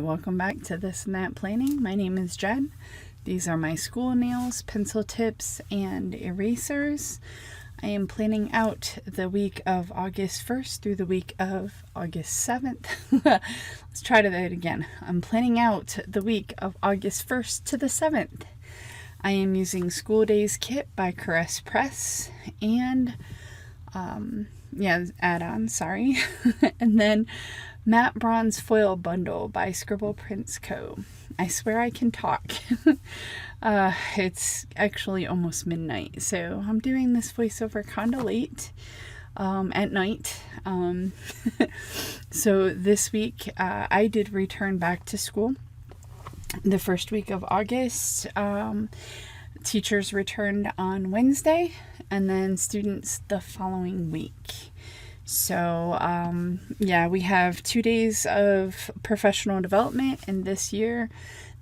welcome back to This and That Planning. My name is Jen. These are my school nails, pencil tips, and erasers. I am planning out the week of August 1st through the week of August 7th. Let's try that again. I'm planning out the week of August 1st to the 7th. I am using School Days Kit by Caress Press and add-on, sorry. And then Matte Bronze Foil Bundle by Scribble Prints Co. I swear I can talk. It's actually almost midnight, so I'm doing this voiceover kind of late at night. So this week I did return back to school. The first week of August, teachers returned on Wednesday, and then students the following week. So, we have 2 days of professional development, and this year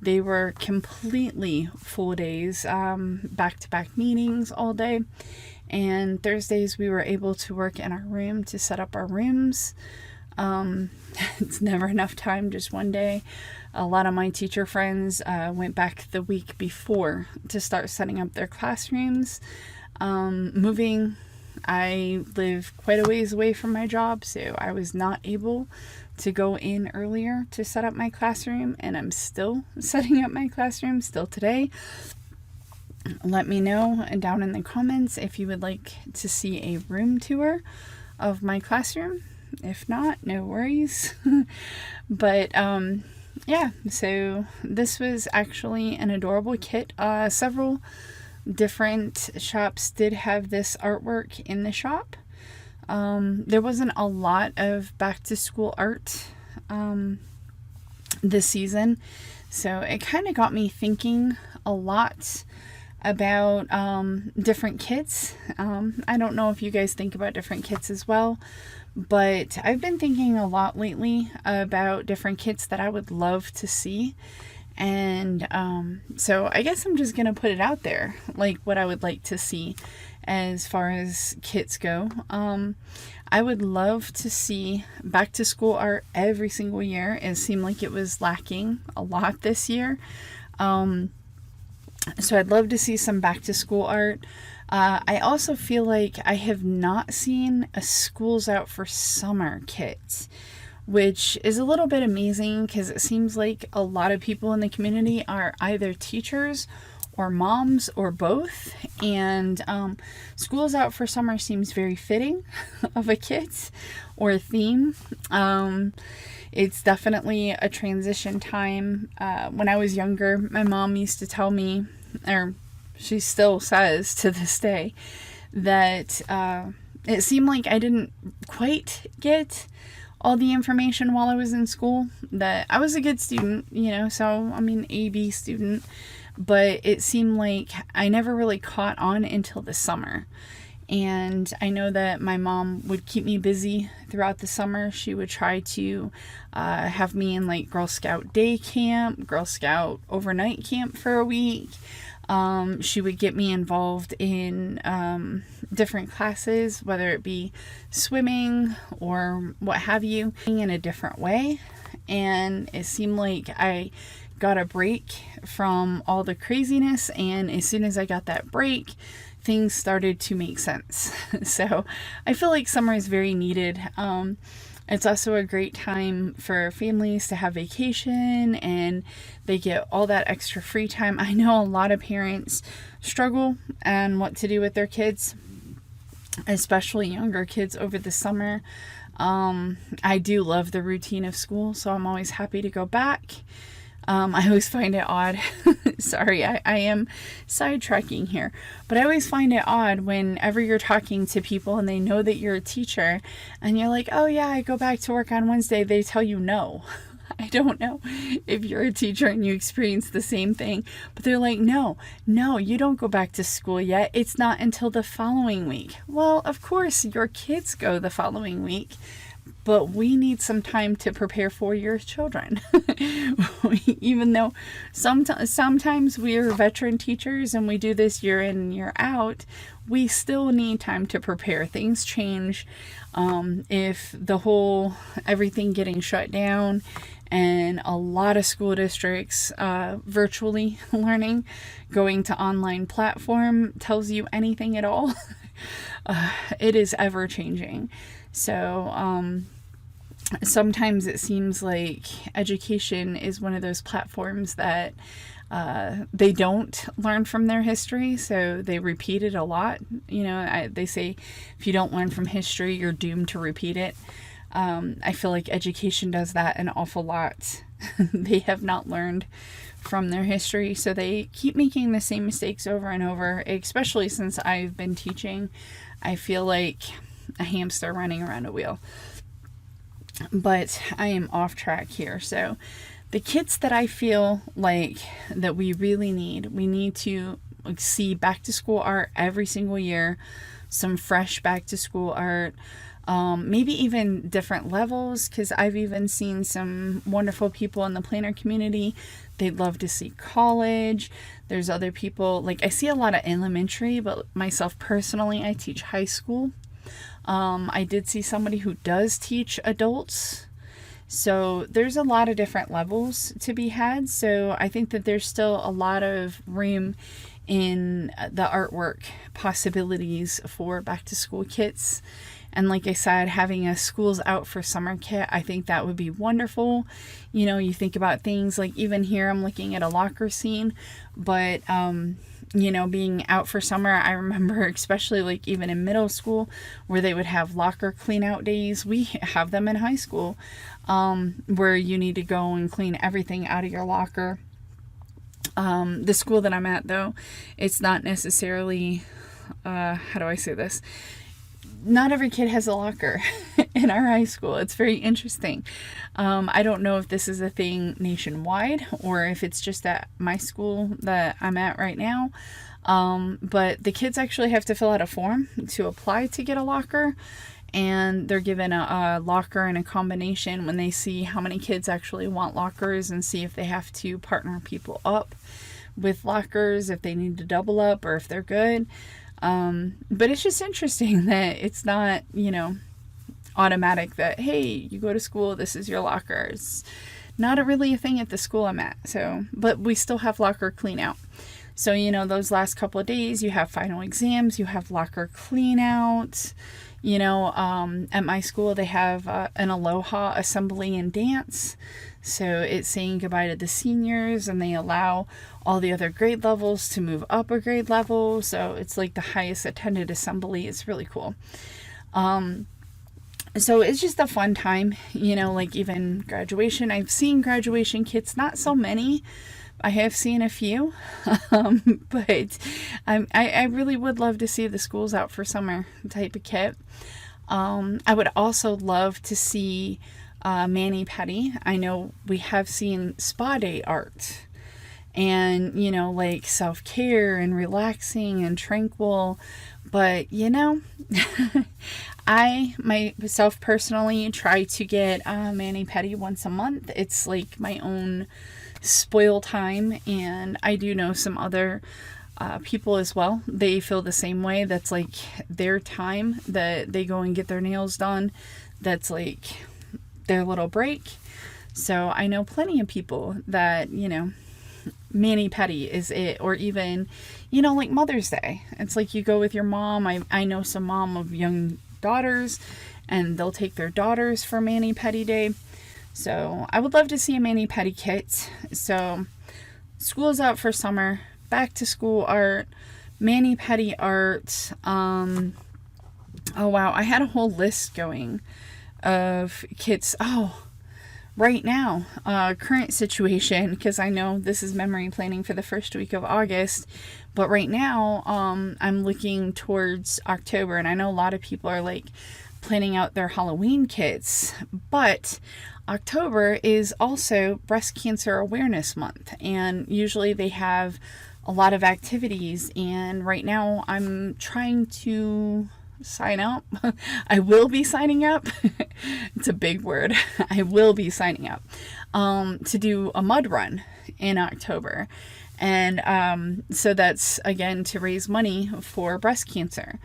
they were completely full days, back-to-back meetings all day. And Thursdays we were able to work in our room to set up our rooms. It's never enough time, just one day. A lot of my teacher friends went back the week before to start setting up their classrooms. Moving, I live quite a ways away from my job, so I was not able to go in earlier to set up my classroom, and I'm still setting up my classroom still today. Let me know down in the comments if you would like to see a room tour of my classroom. If not, no worries. But so this was actually an adorable kit. Several different shops did have this artwork in the shop. There wasn't a lot of back to school art this season, so it kind of got me thinking a lot about different kits. I don't know if you guys think about different kits as well, but I've been thinking a lot lately about different kits that I would love to see. And so I guess I'm just gonna put it out there, like what I would like to see as far as kits go. I would love to see back to school art every single year. It seemed like it was lacking a lot this year. So I'd love to see some back to school art. I also feel like I have not seen a Schools Out for Summer kit, which is a little bit amazing because it seems like a lot of people in the community are either teachers or moms or both, and Schools Out for Summer seems very fitting of a kit or a theme. It's definitely a transition time. When I was younger, my mom used to tell me, or she still says to this day, that it seemed like I didn't quite get all the information while I was in school. That I was a good student, so A/B student, but it seemed like I never really caught on until the summer. And I know that my mom would keep me busy throughout the summer. She would try to have me in like Girl Scout day camp, Girl Scout overnight camp for a week. She would get me involved in different classes, whether it be swimming or what have you, in a different way. And it seemed like I got a break from all the craziness, and as soon as I got that break, things started to make sense. So I feel like summer is very needed. It's also a great time for families to have vacation, and they get all that extra free time. I know a lot of parents struggle on what to do with their kids, especially younger kids over the summer. I do love the routine of school, so I'm always happy to go back. I always find it odd. Sorry, I am sidetracking here. But I always find it odd whenever you're talking to people and they know that you're a teacher and you're like, oh yeah, I go back to work on Wednesday. They tell you no. I don't know if you're a teacher and you experience the same thing, but they're like, no, you don't go back to school yet. It's not until the following week. Well, of course, your kids go the following week, but we need some time to prepare for your children. Even though sometimes we are veteran teachers and we do this year in and year out, we still need time to prepare. Things change. If the whole everything getting shut down and a lot of school districts virtually learning, going to online platform tells you anything at all. It is ever changing. So sometimes it seems like education is one of those platforms that they don't learn from their history, so they repeat it a lot. They say if you don't learn from history, you're doomed to repeat it. I feel like education does that an awful lot. They have not learned from their history, so they keep making the same mistakes over and over, especially since I've been teaching. I feel like a hamster running around a wheel. But I am off track here. So the kits that I feel like that we really need to see back to school art every single year, some fresh back to school art, maybe even different levels, because I've even seen some wonderful people in the planner community. They'd love to see college. There's other people, like I see a lot of elementary, but myself personally, I teach high school. I did see somebody who does teach adults. So there's a lot of different levels to be had. So I think that there's still a lot of room in the artwork possibilities for back to school kits. And like I said, having a schools out for summer kit, I think that would be wonderful. You think about things like, even here I'm looking at a locker scene, but being out for summer, I remember especially like even in middle school where they would have locker clean out days. We have them in high school, where you need to go and clean everything out of your locker. The school that I'm at, though, it's not necessarily, how do I say this? Not every kid has a locker in our high school. It's very interesting. I don't know if this is a thing nationwide or if it's just at my school that I'm at right now. But the kids actually have to fill out a form to apply to get a locker. And they're given a locker and a combination when they see how many kids actually want lockers, and see if they have to partner people up with lockers, if they need to double up or if they're good. But it's just interesting that it's not, automatic that, hey, you go to school, this is your locker. It's not really a thing at the school I'm at. So, but we still have locker clean out. So, those last couple of days, you have final exams, you have locker clean out. At my school, they have an Aloha assembly and dance. So it's saying goodbye to the seniors, and they allow all the other grade levels to move up a grade level. So it's like the highest attended assembly. It's really cool. So it's just a fun time, like even graduation. I've seen graduation kits, not so many. I have seen a few, but I really would love to see the schools out for summer type of kit. I would also love to see mani-pedi. I know we have seen spa day art, and like self-care and relaxing and tranquil, but I myself personally try to get mani-pedi once a month. It's like my own spoil time, and I do know some other people as well. They feel the same way. That's like their time that they go and get their nails done. That's like their little break. So I know plenty of people that mani-pedi is it, or even like Mother's Day. It's like you go with your mom. I know some mom of young daughters, and they'll take their daughters for mani-pedi day. So I would love to see a mani-pedi kit. So school's out for summer, back to school art, mani-pedi art. Oh wow, I had a whole list going of kits. Oh, right now, current situation, because I know this is memory planning for the first week of August, but right now I'm looking towards October, and I know a lot of people are like planning out their Halloween kits, but October is also Breast Cancer Awareness Month, and usually they have a lot of activities, and right now I'm trying to sign up. I will be signing up. It's a big word. I will be signing up to do a mud run in October, and so that's again to raise money for breast cancer.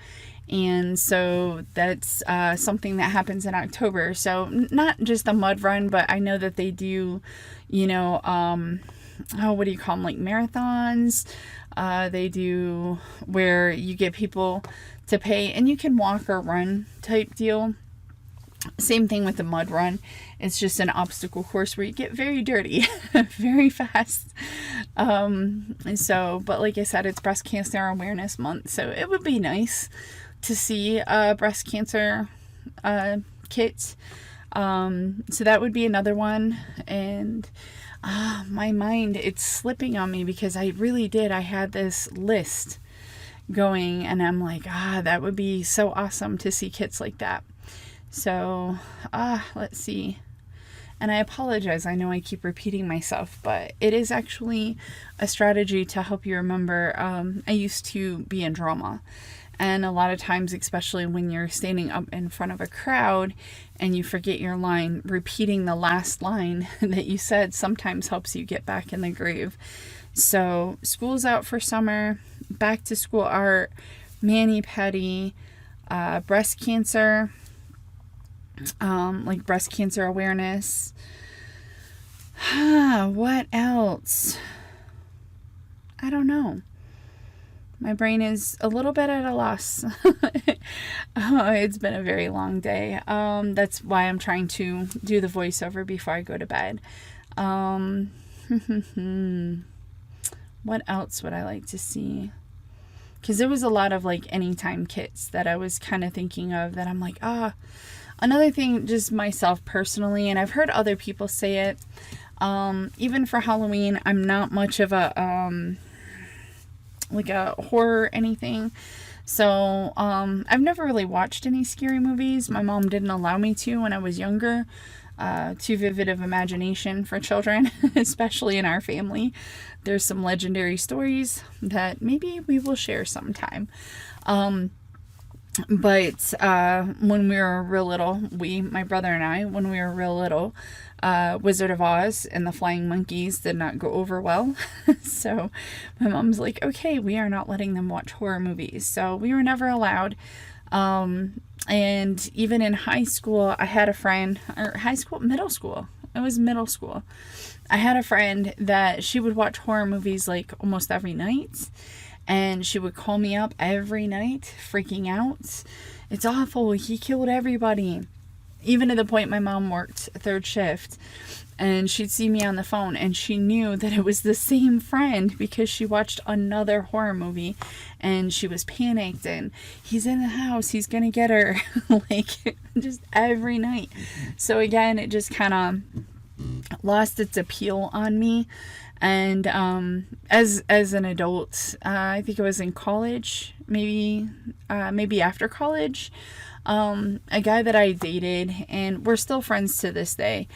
And so that's something that happens in October. So not just a mud run, but I know that they do, what do you call them, like marathons. They do where you get people to pay and you can walk or run type deal. Same thing with the mud run. It's just an obstacle course where you get very dirty very fast. But like I said, it's Breast Cancer Awareness Month, so it would be nice to see a breast cancer kit. So that would be another one. And my mind, it's slipping on me because I had this list going and I'm like, that would be so awesome to see kits like that. So, let's see. And I apologize, I know I keep repeating myself, but it is actually a strategy to help you remember. I used to be in drama, and a lot of times, especially when you're standing up in front of a crowd and you forget your line, repeating the last line that you said sometimes helps you get back in the groove. So, school's out for summer, back to school art, mani-pedi, breast cancer, like breast cancer awareness. What else? I don't know. My brain is a little bit at a loss. It's been a very long day. That's why I'm trying to do the voiceover before I go to bed. What else would I like to see? Because there was a lot of like anytime kits that I was kind of thinking of that I'm like, another thing, just myself personally, and I've heard other people say it, even for Halloween, I'm not much of a horror anything. So, I've never really watched any scary movies. My mom didn't allow me to when I was younger. Too vivid of imagination for children, especially in our family. There's some legendary stories that maybe we will share sometime. But when we were real little, my brother and I, when we were real little, Wizard of Oz and the Flying Monkeys did not go over well. So my mom's like, okay, we are not letting them watch horror movies. So we were never allowed. And even in high school, I had a friend, or middle school. It was middle school. I had a friend that she would watch horror movies like almost every night. And she would call me up every night, freaking out. It's awful. He killed everybody. Even to the point my mom worked third shift. And she'd see me on the phone and she knew that it was the same friend because she watched another horror movie and she was panicked and he's in the house, he's gonna get her. Like, just every night. So again, it just kind of lost its appeal on me. And as an adult, I think it was in college, maybe after college, a guy that I dated, and we're still friends to this day,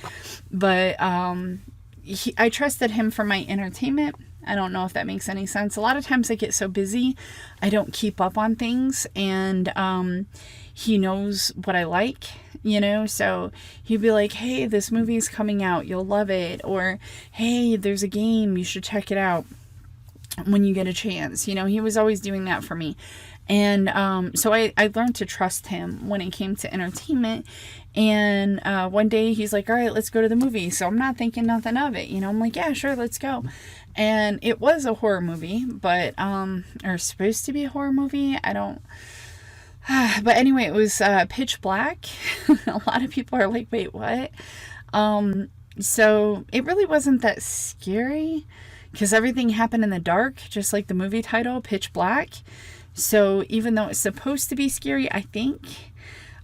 but I trusted him for my entertainment. I don't know if that makes any sense. A lot of times I get so busy, I don't keep up on things, and he knows what I like, so he'd be like, hey, this movie's coming out, you'll love it, or hey, there's a game, you should check it out when you get a chance. He was always doing that for me. And so I learned to trust him when it came to entertainment. And one day he's like, all right, let's go to the movie. So I'm not thinking nothing of it. I'm like, yeah, sure, let's go. And it was a horror movie, but or supposed to be a horror movie. I don't. But anyway, it was pitch black. A lot of people are like, wait, what? So it really wasn't that scary because everything happened in the dark, just like the movie title, Pitch Black. So even though it's supposed to be scary, I think,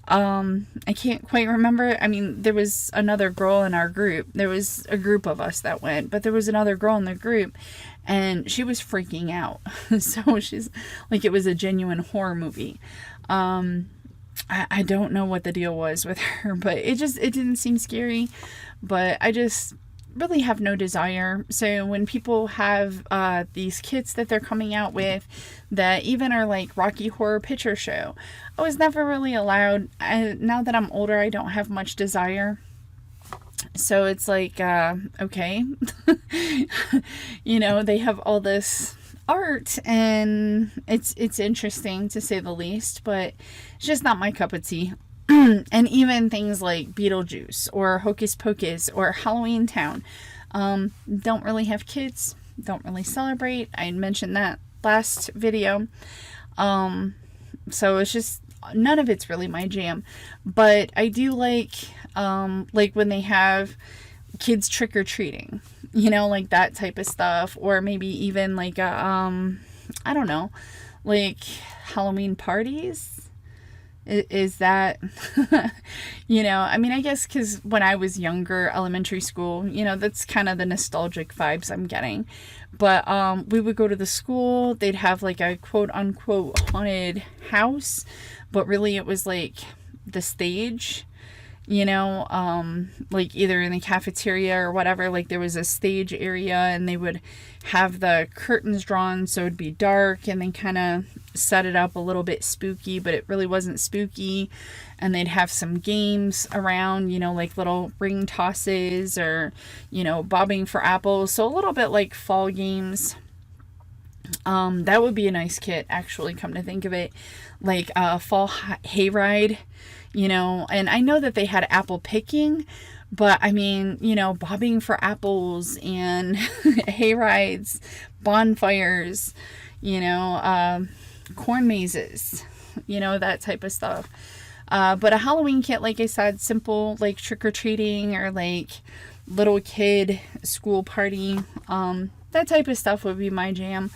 I can't quite remember. I mean, there was another girl in our group. There was a group of us that went, but there was another girl in the group and she was freaking out. So she's like, it was a genuine horror movie. I don't know what the deal was with her, but it didn't seem scary, but I just really have no desire. So when people have these kits that they're coming out with that even are like Rocky Horror Picture Show, I was never really allowed. Now that I'm older, I don't have much desire. So it's like, okay, they have all this art, and it's interesting to say the least, but it's just not my cup of tea. And even things like Beetlejuice or Hocus Pocus or Halloween Town don't really have kids, don't really celebrate. I mentioned that last video. So it's just, none of it's really my jam. But I do like when they have kids trick-or-treating, you know, like that type of stuff. Or maybe even like I don't know, like Halloween parties. Is that, you know, I mean, I guess because when I was younger, elementary school, you know, that's kind of the nostalgic vibes I'm getting. But we would go to the school, they'd have like a quote unquote haunted house, but really it was like the stage, you know, like either in the cafeteria or whatever, like there was a stage area and they would have the curtains drawn so it'd be dark, and then kind of set it up a little bit spooky, but it really wasn't spooky. And they'd have some games around, you know, like little ring tosses or, you know, bobbing for apples. So a little bit like fall games. That would be a nice kit, actually, come to think of it. Like a fall hayride, you know, and I know that they had apple picking, but I mean, you know, bobbing for apples and hay rides, bonfires, you know, corn mazes, you know, that type of stuff. But a Halloween kit, like I said, simple, like trick-or-treating or like little kid school party, that type of stuff would be my jam.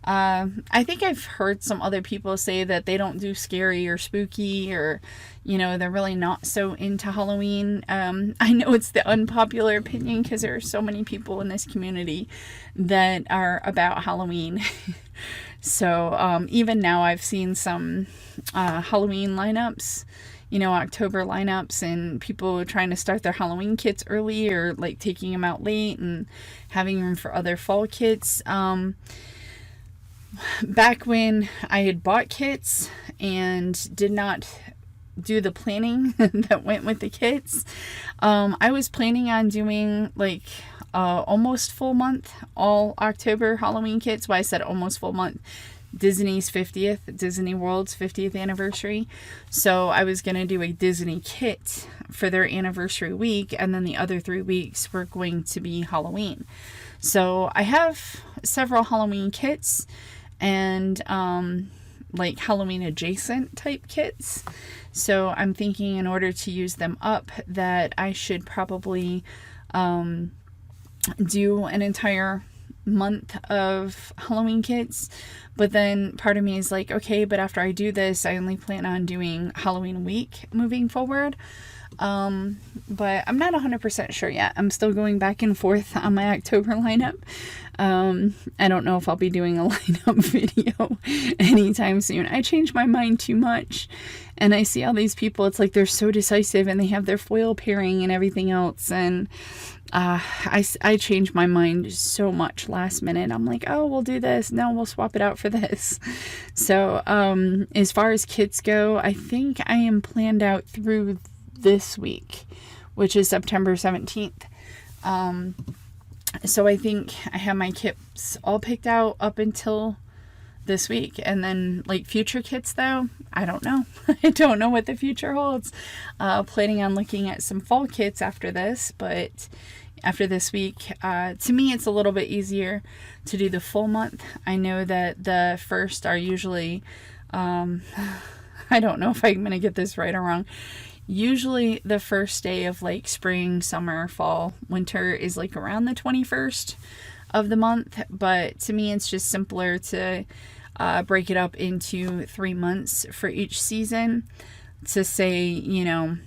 I think I've heard some other people say that they don't do scary or spooky, or, you know, they're really not so into Halloween. I know it's the unpopular opinion because there are so many people in this community that are about Halloween. So even now I've seen some Halloween lineups, you know, October lineups, and people trying to start their Halloween kits early or like taking them out late and having room for other fall kits. Back when I had bought kits and did not do the planning that went with the kits, I was planning on doing like almost full month, all October Halloween kits. Why I said almost full month, Disney's 50th, Disney World's 50th anniversary. So I was going to do a Disney kit for their anniversary week, and then the other 3 weeks were going to be Halloween. So I have several Halloween kits and like Halloween adjacent type kits. So I'm thinking in order to use them up that I should probably do an entire month of Halloween kits. But then part of me is like, okay, but after I do this, I only plan on doing Halloween week moving forward. But I'm not 100% sure yet. I'm still going back and forth on my October lineup. I don't know if I'll be doing a lineup video anytime soon. I change my mind too much, and I see all these people, it's like they're so decisive and they have their foil pairing and everything else, and I change my mind so much last minute. I'm like, oh, we'll do this. No, we'll swap it out for this. So as far as kits go, I think I am planned out through this week, which is September 17th. So I think I have my kits all picked out up until this week. And then like future kits though, I don't know. I don't know what the future holds. Planning on looking at some fall kits after this, but after this week, to me it's a little bit easier to do the full month. I know that the first are usually, I don't know if I'm going to get this right or wrong. Usually the first day of like spring, summer, fall, winter is like around the 21st of the month. But to me, it's just simpler to break it up into 3 months for each season. To say, you know,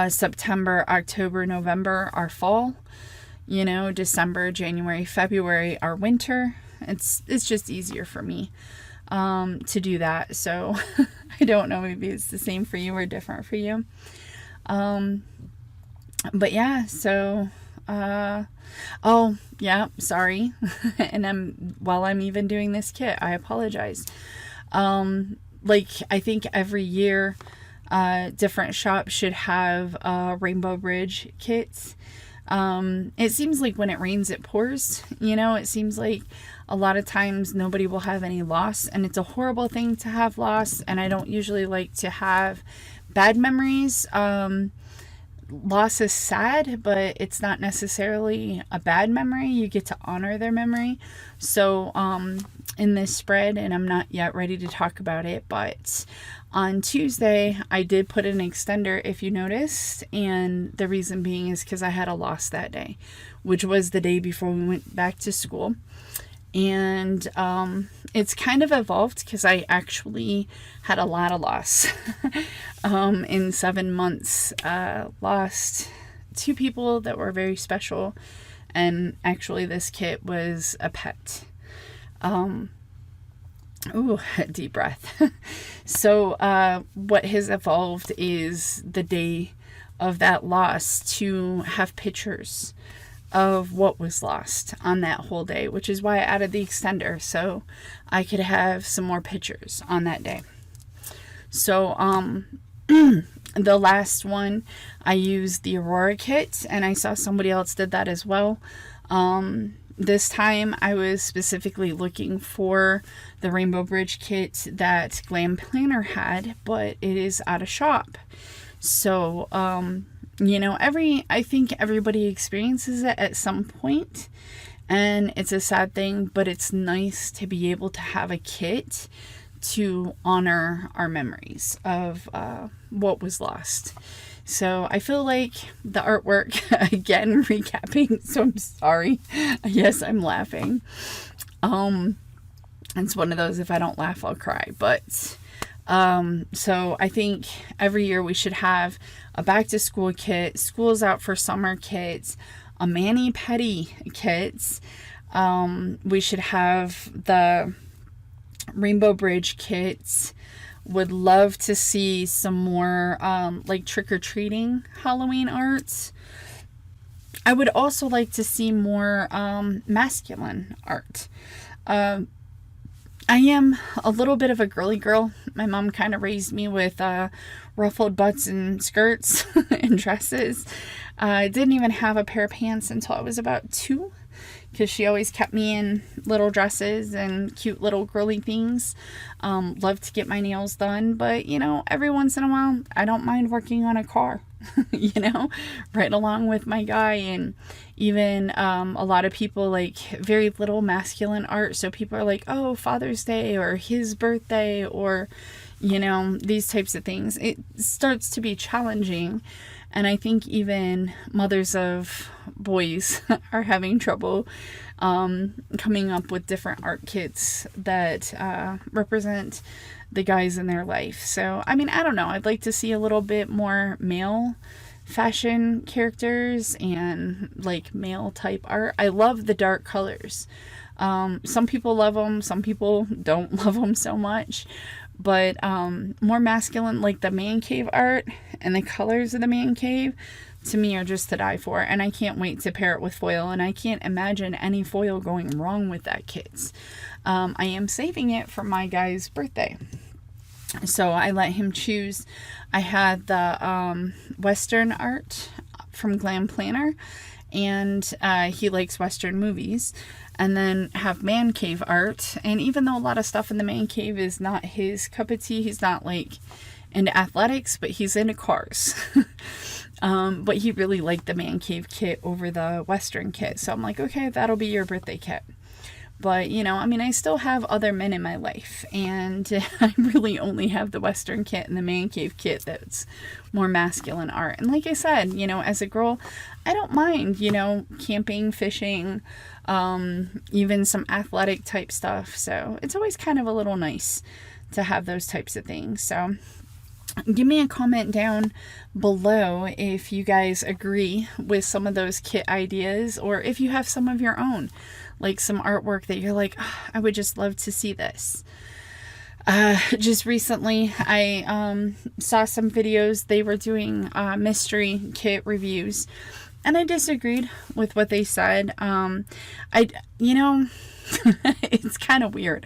September, October, November are fall. You know, December, January, February are winter. It's just easier for me to do that. So I don't know, maybe it's the same for you or different for you. But yeah, so oh yeah, sorry. And while I'm even doing this kit, I apologize. Like I think every year different shops should have Rainbow Bridge kits. It seems like when it rains, it pours. You know, it seems like A lot of times nobody will have any loss, and it's a horrible thing to have loss, and I don't usually like to have bad memories. Loss is sad, but it's not necessarily a bad memory. You get to honor their memory. So in this spread, and I'm not yet ready to talk about it, but on Tuesday I did put an extender, if you noticed, and the reason being is because I had a loss that day, which was the day before we went back to school. And it's kind of evolved because I actually had a lot of loss. In 7 months, lost 2 people that were very special, and actually this kit was a pet. Deep breath. So what has evolved is the day of that loss to have pictures of what was lost on that whole day, which is why I added the extender, so I could have some more pictures on that day. So the last one I used the Aurora kit, and I saw somebody else did that as well. This time I was specifically looking for the Rainbow Bridge kit that Glam Planner had, but it is out of shop. So I think everybody experiences it at some point, and it's a sad thing, but it's nice to be able to have a kit to honor our memories of what was lost. So I feel like the artwork, again, recapping, so I'm sorry. Yes, I'm laughing. It's one of those, if I don't laugh, I'll cry. But so I think every year we should have a back to school kit, school's out for summer kits, a mani-pedi kits. We should have the Rainbow Bridge kits. Would love to see some more like trick-or-treating Halloween arts. I would also like to see more masculine art. I am a little bit of a girly girl. My mom kind of raised me with ruffled butts and skirts and dresses. I didn't even have a pair of pants until I was about 2, because she always kept me in little dresses and cute little girly things. Loved to get my nails done, but every once in a while I don't mind working on a car. Right along with my guy. And even a lot of people like very little masculine art, so people are like, oh, Father's Day or his birthday or these types of things. It starts to be challenging, and I think even mothers of boys are having trouble coming up with different art kits that represent the guys in their life. So, I don't know. I'd like to see a little bit more male fashion characters and like male type art. I love the dark colors. Some people love them. Some people don't love them so much. But more masculine, like the man cave art and the colors of the man cave, to me are just to die for. And I can't wait to pair it with foil. And I can't imagine any foil going wrong with that kit. I am saving it for my guy's birthday. So I let him choose. I had the Western art from Glam Planner, and he likes Western movies. And then have man cave art. And even though a lot of stuff in the man cave is not his cup of tea, he's not like into athletics, but he's into cars. But he really liked the man cave kit over the Western kit. So I'm like, okay, that'll be your birthday kit. But, I still have other men in my life, and I really only have the Western kit and the man cave kit that's more masculine art. And like I said, as a girl, I don't mind, camping, fishing, even some athletic type stuff. So it's always kind of a little nice to have those types of things. So give me a comment down below if you guys agree with some of those kit ideas, or if you have some of your own, like some artwork that you're like, oh, I would just love to see this. Just recently I saw some videos. They were doing mystery kit reviews, and I disagreed with what they said. It's kind of weird.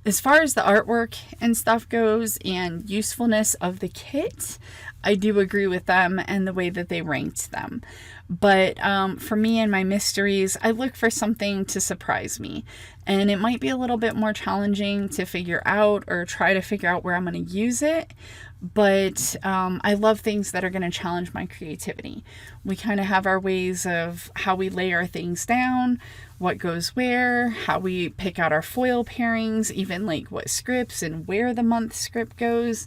As far as the artwork and stuff goes and usefulness of the kit, I do agree with them and the way that they ranked them. But for me and my mysteries, I look for something to surprise me. And it might be a little bit more challenging to figure out or try to figure out where I'm going to use it. But I love things that are going to challenge my creativity. We kind of have our ways of how we lay our things down, what goes where, how we pick out our foil pairings, even like what scripts and where the month script goes,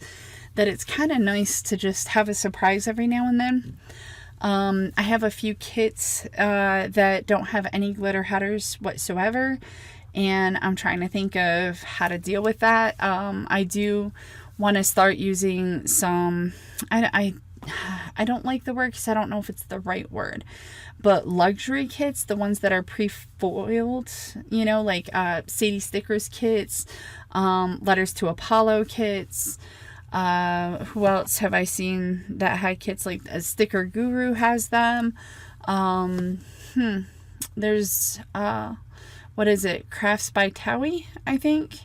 that it's kind of nice to just have a surprise every now and then. I have a few kits that don't have any glitter headers whatsoever, and I'm trying to think of how to deal with that. I do want to start using some, I don't like the word because I don't know if it's the right word, but luxury kits, the ones that are pre-foiled, you know, like Sadie Stickers kits, Letters to Apollo kits. Who else have I seen that had kits? Like a Sticker Guru has them. There's what is it? Crafts by Towie, I think.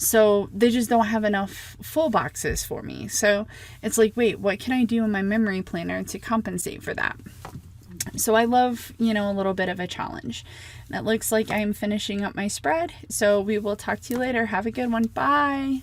So they just don't have enough full boxes for me. So it's like, wait, what can I do in my memory planner to compensate for that? So I love, a little bit of a challenge. And it looks like I'm finishing up my spread. So we will talk to you later. Have a good one. Bye.